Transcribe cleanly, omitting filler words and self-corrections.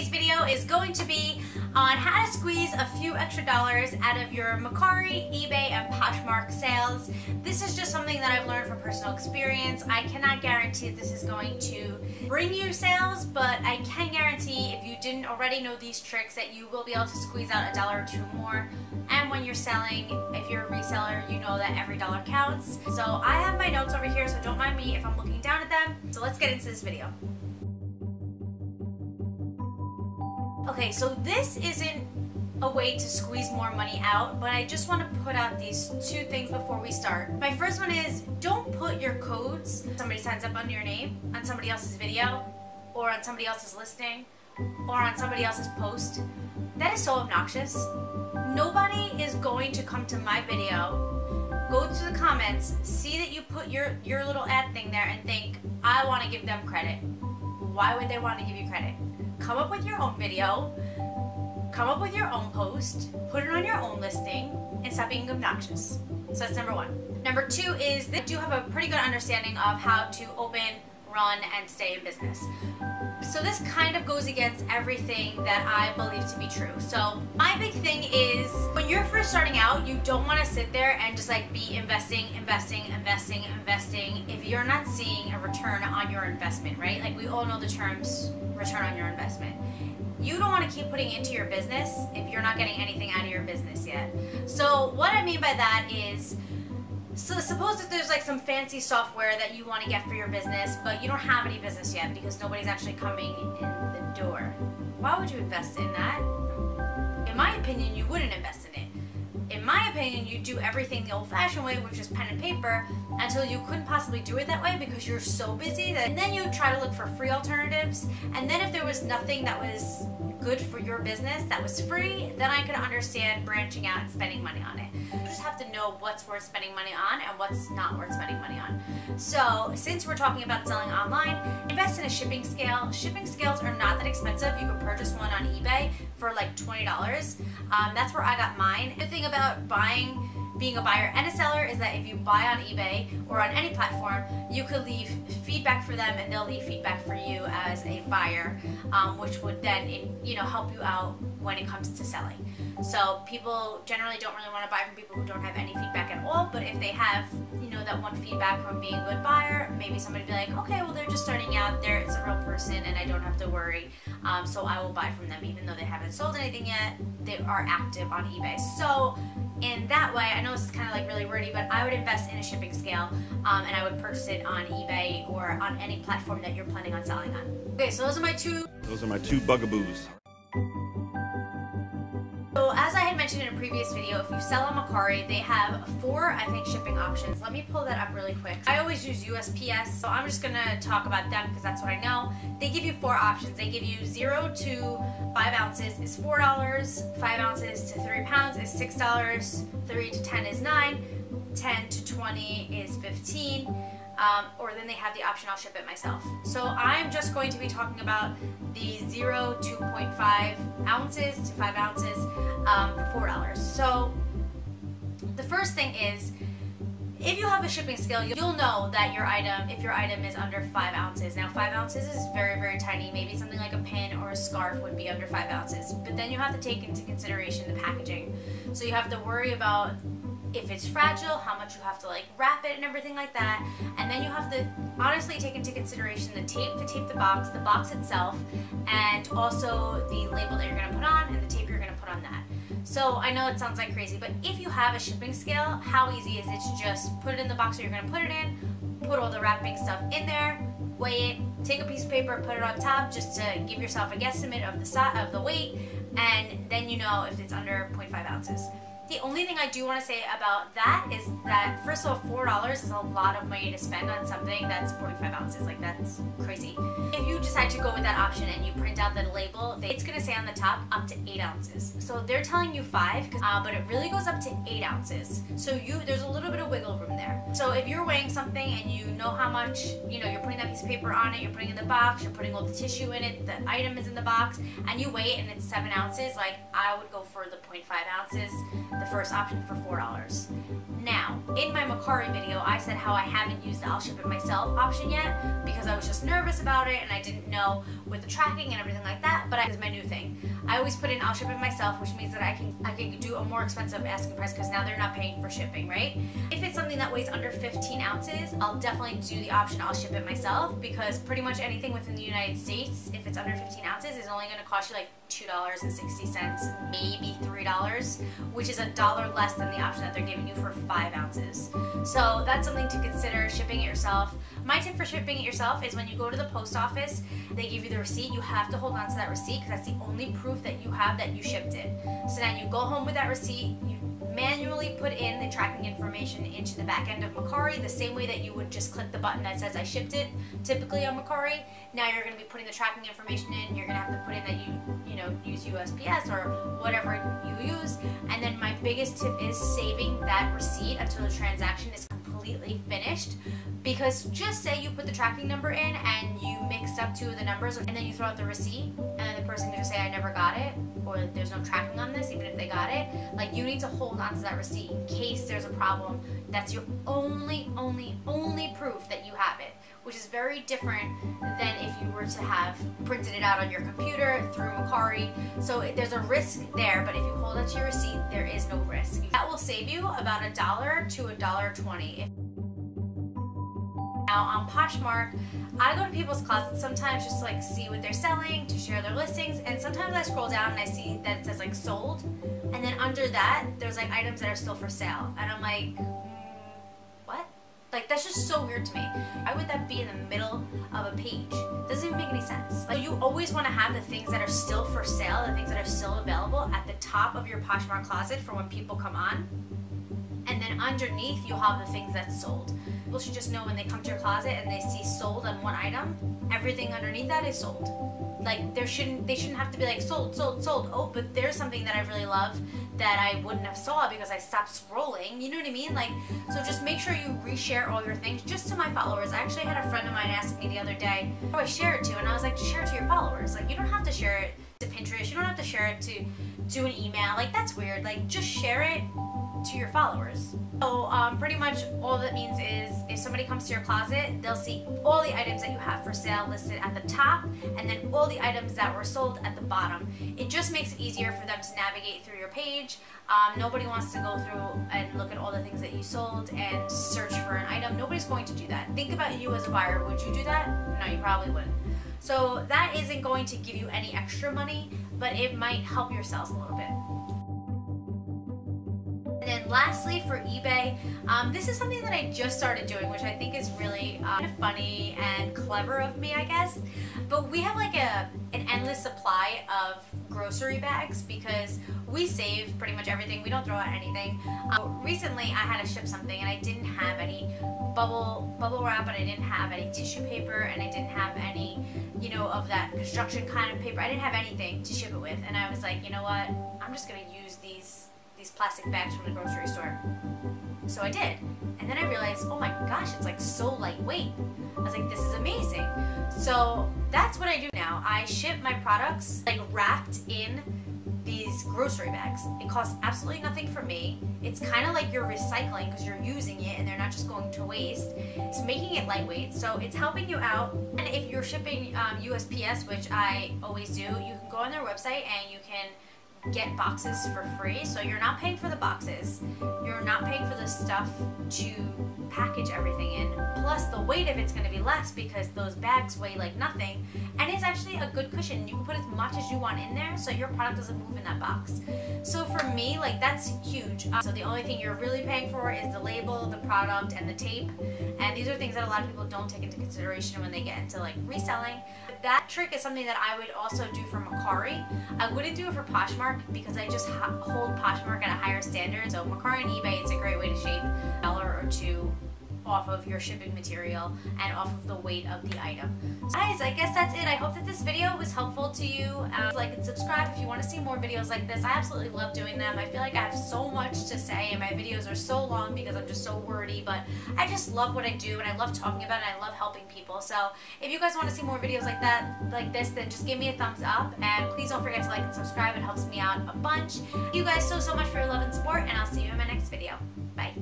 today's video is going to be on how to squeeze a few extra dollars out of your Mercari, eBay, and Poshmark sales. This is just something that I've learned from personal experience. I cannot guarantee this is going to bring you sales, but I can guarantee if you didn't already know these tricks that you will be able to squeeze out a dollar or two more. And when you're selling, if you're a reseller, you know that every dollar counts. So I have my notes over here, so don't mind me if I'm looking down at them. So let's get into this video. Okay, so this isn't a way to squeeze more money out, but I just want to put out these two things before we start. My first one is, don't put your codes somebody signs up under your name on somebody else's video or on somebody else's listing or on somebody else's post. That is so obnoxious. Nobody is going to come to my video, go to the comments, see that you put your little ad thing there and think, I want to give them credit. Why would they want to give you credit? Come up with your own video, come up with your own post, put it on your own listing, and stop being obnoxious. So that's number one. Number two is that you have a pretty good understanding of how to open, run, and stay in business. So this kind of goes against everything that I believe to be true. So my big thing is, when you're first starting out, you don't want to sit there and just like be investing if you're not seeing a return on your investment, right? Like we all know the terms return on your investment. You don't want to keep putting into your business if you're not getting anything out of your business yet. So what I mean by that is, so suppose that there's like some fancy software that you want to get for your business, but you don't have any business yet because nobody's actually coming in the door. Why would you invest in that? In my opinion, you wouldn't invest in it. In my opinion, you do everything the old-fashioned way, which is pen and paper, until you couldn't possibly do it that way because you're so busy that, and then you try to look for free alternatives, and then if there was nothing that was good for your business that was free, then I could understand branching out and spending money on it. You just have to know what's worth spending money on and what's not worth spending money on. So since we're talking about selling online, invest in a shipping scale. Shipping scales are not that expensive. You can purchase one on eBay for like $20. That's where I got mine. The thing about being a buyer and a seller is that if you buy on eBay or on any platform, you could leave feedback for them and they'll leave feedback for you as a buyer, which would then help you out when it comes to selling. So people generally don't really want to buy from people who don't have any feedback at all, but if they have that one feedback from being a good buyer, maybe somebody will be like, okay, well they're just starting out, it's a real person and I don't have to worry, so I will buy from them even though they haven't sold anything yet. They are active on eBay. So in that way, I know this is kind of like really wordy, but I would invest in a shipping scale and I would purchase it on eBay or on any platform that you're planning on selling on. Okay, so those are my two bugaboos. So as I had mentioned in a previous video, if you sell on Mercari, they have 4, I think, shipping options. Let me pull that up really quick. I always use USPS, so I'm just going to talk about them because that's what I know. They give you 4 options. They give you 0 to 5 ounces is $4, 5 ounces to 3 pounds is $6, 3 to 10 is $9, 10 to 20 is $15. Or then they have the option, I'll ship it myself. So I'm just going to be talking about the 0 to 2.5 ounces to 5 ounces for $4. So the first thing is, if you have a shipping scale, you'll know that if your item is under 5 ounces. Now 5 ounces is very, very tiny. Maybe something like a pin or a scarf would be under 5 ounces. But then you have to take into consideration the packaging. So you have to worry about if it's fragile, how much you have to like wrap it and everything like that. And then you have to honestly take into consideration the tape to tape the box itself, and also the label that you're gonna put on and the tape you're gonna put on that. So I know it sounds like crazy, but if you have a shipping scale, how easy is it to just put it in the box that you're gonna put it in, put all the wrapping stuff in there, weigh it, take a piece of paper, put it on top just to give yourself a guesstimate of the weight, and then you know if it's under 0.5 ounces. The only thing I do want to say about that is that, first of all, $4 is a lot of money to spend on something that's 0.5 ounces. Like, that's crazy. If you decide to go with that option and you print out the label, it's going to say on the top up to 8 ounces. So they're telling you 5, but it really goes up to 8 ounces. So there's a little bit of wiggle room there. So if you're weighing something and you know how much, you're putting that piece of paper on it, you're putting it in the box, you're putting all the tissue in it, the item is in the box, and you weigh it and it's 7 ounces, like, I would go for the 0.5 ounces. The first option for $4. Now, in my Mercari video, I said how I haven't used the I'll ship it myself option yet because I was just nervous about it and I didn't didn't know with the tracking and everything like that, but it's my new thing. I always put in I'll ship it myself, which means that I can do a more expensive asking price because now they're not paying for shipping, right? If it's something that weighs under 15 ounces, I'll definitely do the option I'll ship it myself, because pretty much anything within the United States, if it's under 15 ounces, is only going to cost you like $2.60, maybe $3, which is $1 less than the option that they're giving you for 5 ounces. So that's something to consider, shipping it yourself. My tip for shipping it yourself is when you go to the post office, they give you the receipt. You have to hold on to that receipt because that's the only proof that you have that you shipped it. So then you go home with that receipt, you manually put in the tracking information into the back end of Mercari, the same way that you would just click the button that says I shipped it, typically on Mercari. Now you're going to be putting the tracking information in. You're going to have to put in that you use USPS or whatever you use. And then my biggest tip is saving that receipt until the transaction is completely finished, because just say you put the tracking number in and you mixed up 2 of the numbers and then you throw out the receipt and then the person can just say I never got it, or there's no tracking on this even if they got it. Like, you need to hold on to that receipt in case there's a problem. That's your only proof that you have it, which is very different than if you were to have printed it out on your computer through Mercari. So there's a risk there, but if you hold on to your receipt, there is no risk. That will save you about $1 to $1.20. Now on Poshmark, I go to people's closets sometimes just to like see what they're selling, to share their listings, and sometimes I scroll down and I see that it says like sold, and then under that there's like items that are still for sale, and I'm like, what? Like, that's just so weird to me. Why would that be in the middle of a page? Doesn't even make any sense. Like, you always want to have the things that are still for sale, the things that are still available at the top of your Poshmark closet for when people come on. And then underneath, you'll have the things that's sold. People should just know when they come to your closet and they see sold on one item, everything underneath that is sold. Like, they shouldn't have to be like sold, sold, sold. Oh, but there's something that I really love that I wouldn't have saw because I stopped scrolling. You know what I mean? Like, so just make sure you reshare all your things just to my followers. I actually had a friend of mine ask me the other day, who do I share it to? And I was like, just share it to your followers. Like, you don't have to share it to Pinterest. You don't have to share it to an email. Like, that's weird. Like, just share it to your followers. So pretty much all that means is if somebody comes to your closet, they'll see all the items that you have for sale listed at the top, and then all the items that were sold at the bottom. It just makes it easier for them to navigate through your page. Nobody wants to go through and look at all the things that you sold and search for an item. Nobody's going to do that. Think about you as a buyer. Would you do that? No, you probably wouldn't. So that isn't going to give you any extra money, but it might help your sales a little bit. And then lastly, for eBay, this is something that I just started doing, which I think is really funny and clever of me, I guess. But we have like an endless supply of grocery bags because we save pretty much everything. We don't throw out anything. Recently, I had to ship something and I didn't have any bubble wrap, and I didn't have any tissue paper, and I didn't have any, of that construction kind of paper. I didn't have anything to ship it with, and I was like, you know what? I'm just gonna use these plastic bags from the grocery store. So I did, and then I realized, oh my gosh, it's like so lightweight. I was like, this is amazing. So that's what I do now. I ship my products like wrapped in these grocery bags. It costs absolutely nothing for me. It's kind of like you're recycling because you're using it and they're not just going to waste. It's making it lightweight, so it's helping you out. And if you're shipping USPS, which I always do, you can go on their website and you can get boxes for free. So you're not paying for the boxes, you're not paying for the stuff to package everything in, plus the weight of it's going to be less because those bags weigh like nothing, and it's actually a good cushion. You can put as much as you want in there so your product doesn't move in that box. So for me, like, that's huge. So the only thing you're really paying for is the label, the product, and the tape, and these are things that a lot of people don't take into consideration when they get into like reselling. But that trick is something that I would also do for Mercari. I wouldn't do it for Poshmark because I just hold Poshmark at a higher standard. So Mercari and eBay, it's a great way to shave $1 or $2 off of your shipping material and off of the weight of the item. So guys, I guess that's it. I hope that this video was helpful to you. Like and subscribe if you want to see more videos like this. I absolutely love doing them. I feel like I have so much to say and my videos are so long because I'm just so wordy, but I just love what I do and I love talking about it and I love helping people. So if you guys want to see more videos like this, then just give me a thumbs up, and please don't forget to like and subscribe. It helps me out a bunch. Thank you guys so much for your love and support, and I'll see you in my next video. Bye.